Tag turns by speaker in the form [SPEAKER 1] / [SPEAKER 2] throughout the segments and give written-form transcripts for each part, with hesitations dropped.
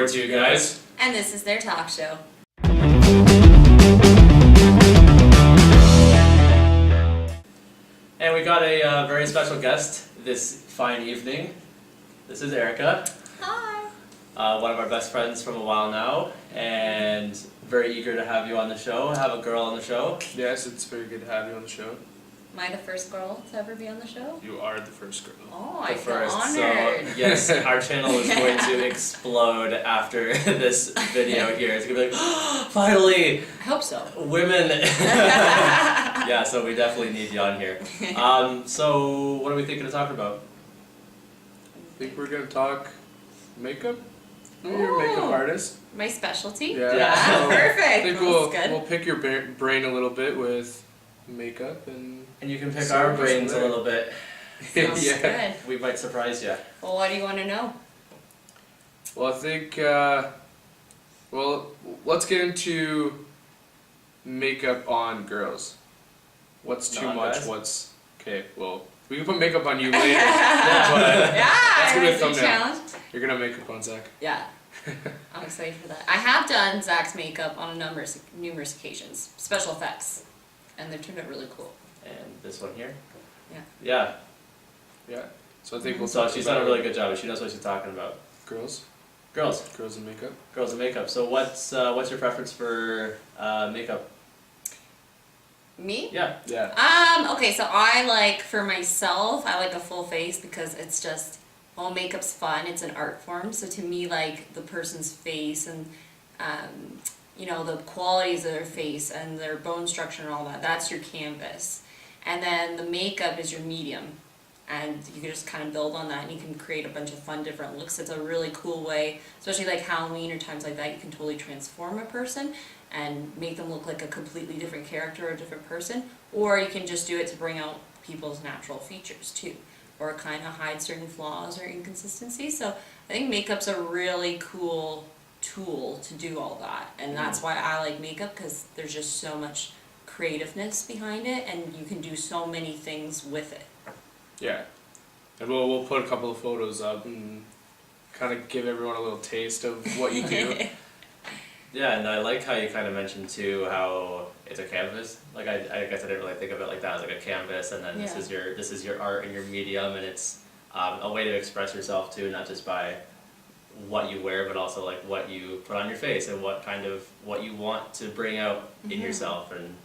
[SPEAKER 1] We're two guys.
[SPEAKER 2] And this is their talk show.
[SPEAKER 1] And we got a very special guest this fine evening. This is Erica.
[SPEAKER 2] Hi.
[SPEAKER 1] One of our best friends from a while now, and very eager to have you on the show, have a girl on the show.
[SPEAKER 3] Yes, it's very good to have you on the show.
[SPEAKER 2] Am I the first girl to ever be on the show?
[SPEAKER 3] You are the first girl.
[SPEAKER 2] Oh, I feel honored.
[SPEAKER 1] So, yes, our channel is going to explode after this video here. It's going to be like, oh, finally!
[SPEAKER 2] I hope so.
[SPEAKER 1] Women! Yeah, so we definitely need you on here. So, what are we thinking of talking about?
[SPEAKER 3] I think we're going to talk makeup. You're a makeup artist.
[SPEAKER 2] My specialty?
[SPEAKER 3] Yeah.
[SPEAKER 2] So perfect.
[SPEAKER 3] I think
[SPEAKER 2] Good.
[SPEAKER 3] we'll pick your brain a little bit with makeup and
[SPEAKER 1] you can pick our brains a little bit.
[SPEAKER 2] Sounds
[SPEAKER 3] yeah.
[SPEAKER 2] good.
[SPEAKER 1] We might surprise you.
[SPEAKER 2] Well, what do you want to know?
[SPEAKER 3] Well, I think, let's get into makeup on girls. What's too
[SPEAKER 1] Not
[SPEAKER 3] much?
[SPEAKER 1] guys?
[SPEAKER 3] What's... Okay, well, we can put makeup on you later.
[SPEAKER 1] Yeah.
[SPEAKER 3] But
[SPEAKER 2] Yeah,
[SPEAKER 3] that's gonna be a
[SPEAKER 2] it's a
[SPEAKER 3] thumbnail.
[SPEAKER 2] challenge.
[SPEAKER 3] You're going to make makeup on Zack.
[SPEAKER 2] Yeah. I'm excited for that. I have done Zack's makeup on numerous occasions. Special effects. And they've turned out really cool.
[SPEAKER 1] And this one here?
[SPEAKER 2] Yeah.
[SPEAKER 1] Yeah.
[SPEAKER 3] Yeah. So I think we'll
[SPEAKER 1] So
[SPEAKER 3] talk
[SPEAKER 1] she's
[SPEAKER 3] about
[SPEAKER 1] done a really good job. She knows what she's talking about.
[SPEAKER 3] girls.
[SPEAKER 1] Girls.
[SPEAKER 3] Girls in makeup.
[SPEAKER 1] Girls in makeup. So what's your preference for makeup?
[SPEAKER 2] Me?
[SPEAKER 1] Yeah.
[SPEAKER 3] Yeah.
[SPEAKER 2] Okay, so I like, for myself, I like a full face because it's just, well, makeup's fun, it's an art form, so to me, like, the person's face and, you know, the qualities of their face and their bone structure and all that, that's your canvas. And then the makeup is your medium, and you can just kind of build on that and you can create a bunch of fun different looks. It's a really cool way, especially like Halloween or times like that, you can totally transform a person and make them look like a completely different character or a different person, or you can just do it to bring out people's natural features too, or kind of hide certain flaws or inconsistencies. So I think makeup's a really cool tool to do all that, and that's why I like makeup, because there's just so much creativeness behind it and you can do so many things with it.
[SPEAKER 3] Yeah. And we'll put a couple of photos up and kind of give everyone a little taste of what you do.
[SPEAKER 1] Yeah, and I like how you kind of mentioned too how it's a canvas. Like I guess I didn't really think of it like that as like a canvas, and then this is your art and your medium, and it's a way to express yourself too, not just by what you wear, but also like what you put on your face and what you want to bring out in yourself. And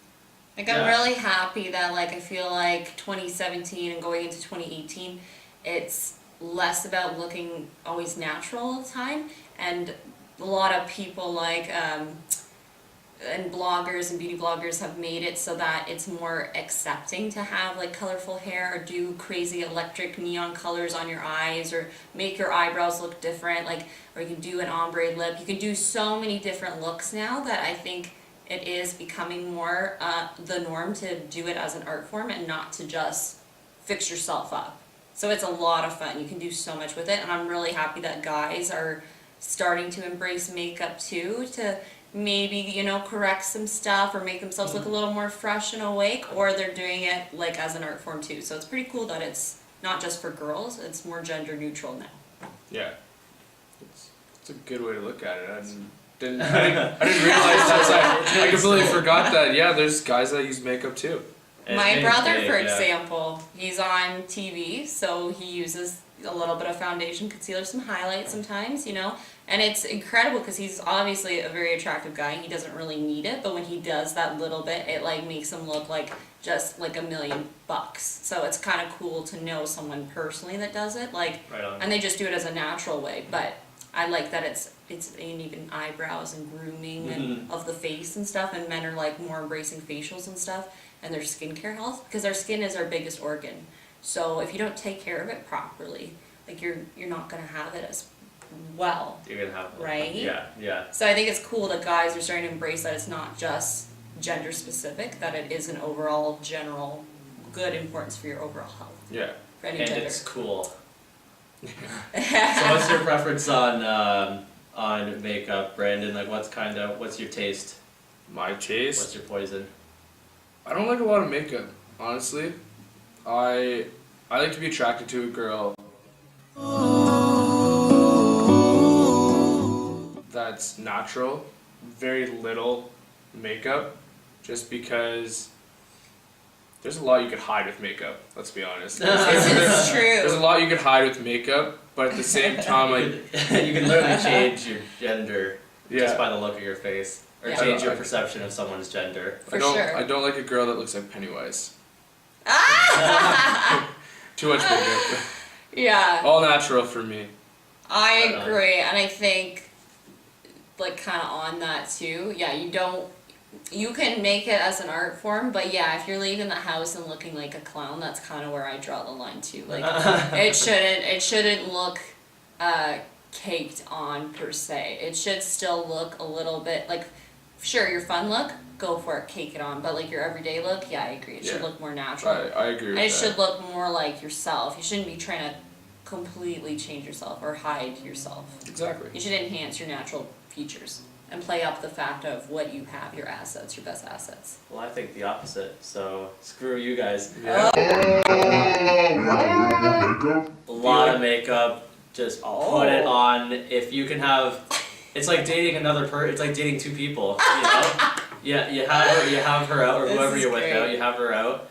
[SPEAKER 2] like, I'm really happy that, like, I feel like 2017 and going into 2018, it's less about looking always natural all the time, and a lot of people like, and bloggers and beauty bloggers have made it so that it's more accepting to have like colorful hair or do crazy electric neon colors on your eyes or make your eyebrows look different, like, or you can do an ombre lip. You can do so many different looks now that I think it is becoming more the norm to do it as an art form and not to just fix yourself up. So it's a lot of fun. You can do so much with it, and I'm really happy that guys are starting to embrace makeup too, to maybe, you know, correct some stuff or make themselves look a little more fresh and awake, or they're doing it like as an art form too. So it's pretty cool that it's not just for girls, it's more gender neutral now.
[SPEAKER 3] Yeah. It's a good way to look at it. I didn't realize that. I completely forgot that. Yeah, there's guys that use makeup too.
[SPEAKER 2] My brother, for example, he's on TV, so he uses a little bit of foundation, concealer, some highlights sometimes, you know, and it's incredible because he's obviously a very attractive guy. He doesn't really need it, but when he does that little bit, it like makes him look like just like $1 million. So it's kind of cool to know someone personally that does it, like,
[SPEAKER 1] right on.
[SPEAKER 2] and they just do it as a natural way. But I like that it's in even eyebrows and grooming and of the face and stuff, and men are like more embracing facials and stuff and their skincare health, because our skin is our biggest organ. So if you don't take care of it properly, like, you're not gonna have it as well.
[SPEAKER 1] You're gonna have
[SPEAKER 2] right?
[SPEAKER 1] Yeah.
[SPEAKER 2] So I think it's cool that guys are starting to embrace that it's not just gender specific, that it is an overall general good importance for your overall health.
[SPEAKER 3] Yeah.
[SPEAKER 2] For any
[SPEAKER 1] And
[SPEAKER 2] gender.
[SPEAKER 1] it's cool. So what's your preference on makeup, Brandon? Like, what's your taste?
[SPEAKER 3] My taste?
[SPEAKER 1] What's your poison?
[SPEAKER 3] I don't like a lot of makeup, honestly. I like to be attracted to a girl that's natural, very little makeup, just because there's a lot you could hide with makeup, let's be honest.
[SPEAKER 2] This is true.
[SPEAKER 3] There's a lot you could hide with makeup, but at the same time, like,
[SPEAKER 1] you can literally change your gender just
[SPEAKER 3] yeah.
[SPEAKER 1] by the look of your face, or
[SPEAKER 2] Yeah.
[SPEAKER 1] change your perception of someone's gender.
[SPEAKER 2] For sure.
[SPEAKER 3] I don't like a girl that looks like Pennywise.
[SPEAKER 2] Ah!
[SPEAKER 3] Too much makeup.
[SPEAKER 2] Yeah.
[SPEAKER 3] All natural for me.
[SPEAKER 2] I agree, and I think, like, kind of on that too. Yeah, you can make it as an art form, but yeah, if you're leaving the house and looking like a clown, that's kind of where I draw the line too. Like, it shouldn't look caked on per se. It should still look a little bit like, sure, your fun look, go for it, cake it on. But like your everyday look, yeah, I agree. It should look more natural.
[SPEAKER 3] I agree with
[SPEAKER 2] and it
[SPEAKER 3] that.
[SPEAKER 2] should look more like yourself. You shouldn't be trying to completely change yourself or hide yourself.
[SPEAKER 3] Exactly.
[SPEAKER 2] You should enhance your natural features and play up the fact of what you have, your assets, your best assets.
[SPEAKER 1] Well, I think the opposite. So screw you guys.
[SPEAKER 3] Yeah.
[SPEAKER 1] A lot of makeup. Just put it on. If you can have, it's like dating another person. It's like dating two people. You know? Yeah, you have her out, or
[SPEAKER 2] This
[SPEAKER 1] whoever
[SPEAKER 2] is
[SPEAKER 1] you're with
[SPEAKER 2] great.
[SPEAKER 1] now. You have her out.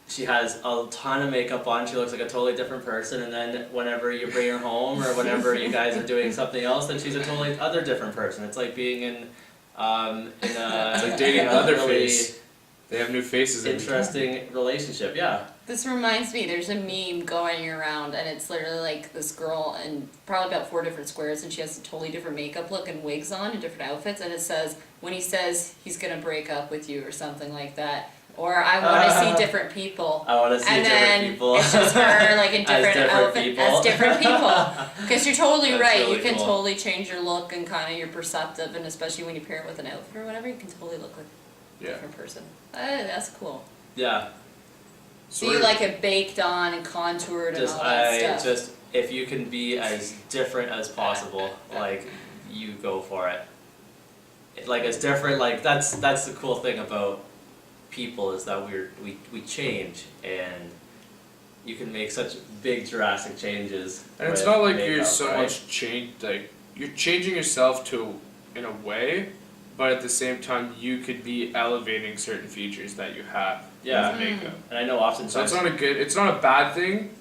[SPEAKER 1] She has a ton of makeup on. She looks like a totally different person. And then whenever you bring her home, or whenever you guys are doing something else, then she's a totally other different person. It's like being in a
[SPEAKER 3] It's like dating
[SPEAKER 1] a
[SPEAKER 3] another
[SPEAKER 1] really
[SPEAKER 3] face. They have new faces. every time.
[SPEAKER 1] interesting relationship. Yeah.
[SPEAKER 2] This reminds me, there's a meme going around, and it's literally like this girl in probably about 4 different squares, and she has a totally different makeup look and wigs on and different outfits, and it says, when he says he's gonna break up with you or something like that, or I want to see different people.
[SPEAKER 1] I want to see
[SPEAKER 2] And
[SPEAKER 1] different
[SPEAKER 2] then
[SPEAKER 1] people.
[SPEAKER 2] it's just her like in
[SPEAKER 1] As
[SPEAKER 2] different
[SPEAKER 1] different
[SPEAKER 2] outfits
[SPEAKER 1] people.
[SPEAKER 2] as different people. Because you're totally
[SPEAKER 1] That's
[SPEAKER 2] right.
[SPEAKER 1] really
[SPEAKER 2] You can
[SPEAKER 1] cool.
[SPEAKER 2] totally change your look and kind of your perceptive, and especially when you pair it with an outfit or whatever, you can totally look like a
[SPEAKER 3] Yeah.
[SPEAKER 2] different person. That's cool.
[SPEAKER 1] Yeah.
[SPEAKER 2] So you like it baked on and contoured and all that stuff.
[SPEAKER 1] If you can be as different as possible, like you go for it. Like as different, like that's the cool thing about people is that we change, and you can make such big drastic changes.
[SPEAKER 3] And it's
[SPEAKER 1] with
[SPEAKER 3] not like
[SPEAKER 1] makeup,
[SPEAKER 3] you're so
[SPEAKER 1] right?
[SPEAKER 3] much changed. Like you're changing yourself in a way, but at the same time you could be elevating certain features that you have
[SPEAKER 1] Yeah.
[SPEAKER 3] with makeup.
[SPEAKER 1] And I know oftentimes.
[SPEAKER 3] So it's not a bad thing.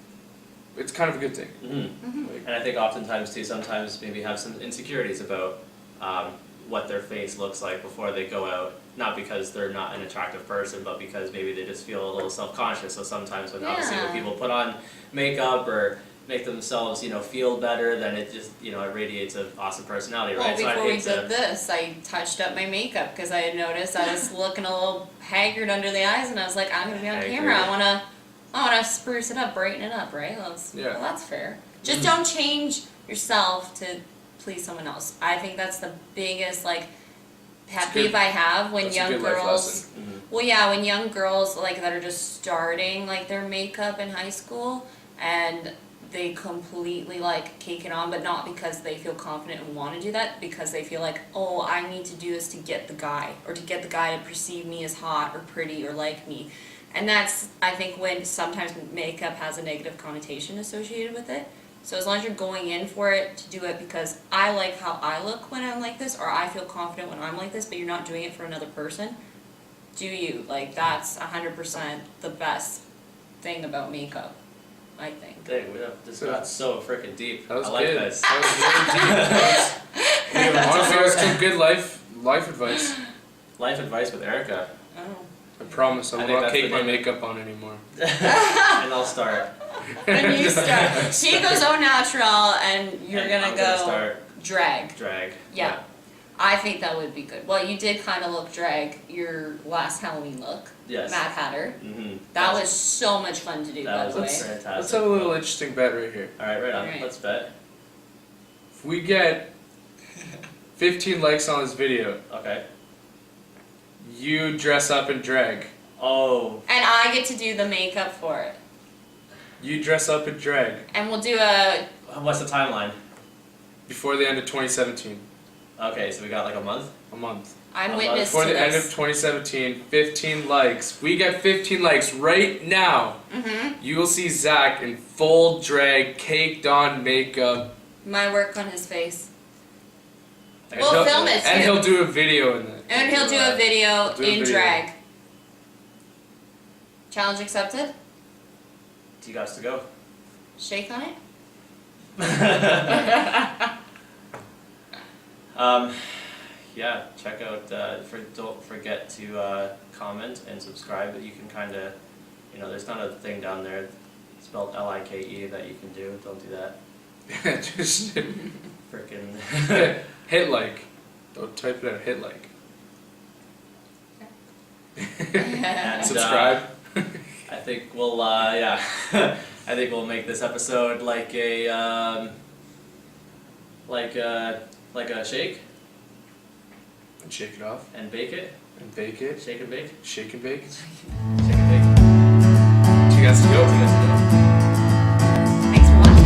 [SPEAKER 3] It's kind of a good thing.
[SPEAKER 1] Mhm.
[SPEAKER 3] Like,
[SPEAKER 1] And I think oftentimes too, sometimes maybe have some insecurities about what their face looks like before they go out. Not because they're not an attractive person, but because maybe they just feel a little self-conscious. So sometimes when obviously when people put on makeup or make themselves, feel better, then it just, it radiates an awesome personality, right?
[SPEAKER 2] Well,
[SPEAKER 1] So
[SPEAKER 2] before we did this, I touched up my makeup because I had noticed I was looking a little haggard under the eyes, and I was like, I'm gonna be on camera. I wanna spruce it up, brighten it up, right? Well, that's fair. Just don't change yourself to please someone else. I think that's the biggest pet peeve I have when
[SPEAKER 3] That's a
[SPEAKER 2] young
[SPEAKER 3] good life
[SPEAKER 2] girls.
[SPEAKER 3] lesson.
[SPEAKER 2] Well, yeah, when young girls that are just starting their makeup in high school, and they completely cake it on, but not because they feel confident and want to do that, because they feel like, oh, I need to do this to get the guy, or to get the guy to perceive me as hot or pretty or like me. And that's, I think, when sometimes makeup has a negative connotation associated with it. So as long as you're going in for it to do it because I like how I look when I'm like this, or I feel confident when I'm like this, but you're not doing it for another person, do you. That's 100% the best thing about makeup, I think.
[SPEAKER 1] Dang, this got so freaking deep.
[SPEAKER 3] That was
[SPEAKER 1] I like
[SPEAKER 3] good.
[SPEAKER 1] this.
[SPEAKER 3] That was very deep. Honestly, that's some good life advice.
[SPEAKER 1] Life advice with Erica.
[SPEAKER 2] Oh.
[SPEAKER 3] I promise I
[SPEAKER 1] I
[SPEAKER 3] will
[SPEAKER 1] think
[SPEAKER 3] not
[SPEAKER 1] that's
[SPEAKER 3] cake
[SPEAKER 1] the
[SPEAKER 3] my
[SPEAKER 1] name.
[SPEAKER 3] makeup on anymore.
[SPEAKER 1] And I'll start.
[SPEAKER 2] When you start, she goes au natural, and you're
[SPEAKER 1] And
[SPEAKER 2] gonna
[SPEAKER 1] I'm
[SPEAKER 2] go
[SPEAKER 1] start
[SPEAKER 2] drag.
[SPEAKER 1] drag.
[SPEAKER 2] Yeah. I think that would be good. Well, you did kind of look drag your last Halloween look,
[SPEAKER 1] Yes.
[SPEAKER 2] Mad Hatter.
[SPEAKER 1] Mm-hmm.
[SPEAKER 2] That was so much fun to do,
[SPEAKER 1] That
[SPEAKER 2] by
[SPEAKER 1] was
[SPEAKER 2] the way.
[SPEAKER 1] fantastic.
[SPEAKER 3] Let's have a little interesting bet right here.
[SPEAKER 1] Alright, right on.
[SPEAKER 2] Alright.
[SPEAKER 1] Let's bet.
[SPEAKER 3] If we get 15 likes on this video,
[SPEAKER 1] Okay.
[SPEAKER 3] you dress up in drag.
[SPEAKER 1] Oh.
[SPEAKER 2] And I get to do the makeup for it.
[SPEAKER 3] You dress up in drag
[SPEAKER 2] And we'll do a.
[SPEAKER 1] What's the timeline?
[SPEAKER 3] before the end of 2017.
[SPEAKER 1] Okay, so we got a month?
[SPEAKER 3] A month.
[SPEAKER 2] I'm
[SPEAKER 1] How
[SPEAKER 2] witness
[SPEAKER 3] Before
[SPEAKER 2] to
[SPEAKER 3] the end of
[SPEAKER 2] this.
[SPEAKER 3] 2017, 15 likes. We get 15 likes right now.
[SPEAKER 2] Mm-hmm.
[SPEAKER 3] You will see Zack in full drag, caked on makeup.
[SPEAKER 2] My work on his face.
[SPEAKER 1] Like,
[SPEAKER 2] We'll film it
[SPEAKER 3] And
[SPEAKER 2] too.
[SPEAKER 3] he'll do a video in it.
[SPEAKER 2] And he'll do a video
[SPEAKER 3] do a
[SPEAKER 2] in
[SPEAKER 3] video.
[SPEAKER 2] drag. Challenge accepted?
[SPEAKER 1] TGOTS to go.
[SPEAKER 2] Shake on it?
[SPEAKER 1] Yeah, check out, don't forget to comment and subscribe. You can kind of, there's not a thing down there spelled Like that you can do. Don't do that.
[SPEAKER 3] Just
[SPEAKER 1] Freaking.
[SPEAKER 3] hit like. Don't type it out, hit like.
[SPEAKER 1] And,
[SPEAKER 3] Subscribe.
[SPEAKER 1] I think we'll, I think we'll make this episode like a shake
[SPEAKER 3] And shake it off.
[SPEAKER 1] and bake it.
[SPEAKER 3] And bake it.
[SPEAKER 1] Shake and bake.
[SPEAKER 3] Shake and bake.
[SPEAKER 1] Shake and bake.
[SPEAKER 3] TGOTS to go.
[SPEAKER 1] TGOTS to go.
[SPEAKER 2] Thanks for watching.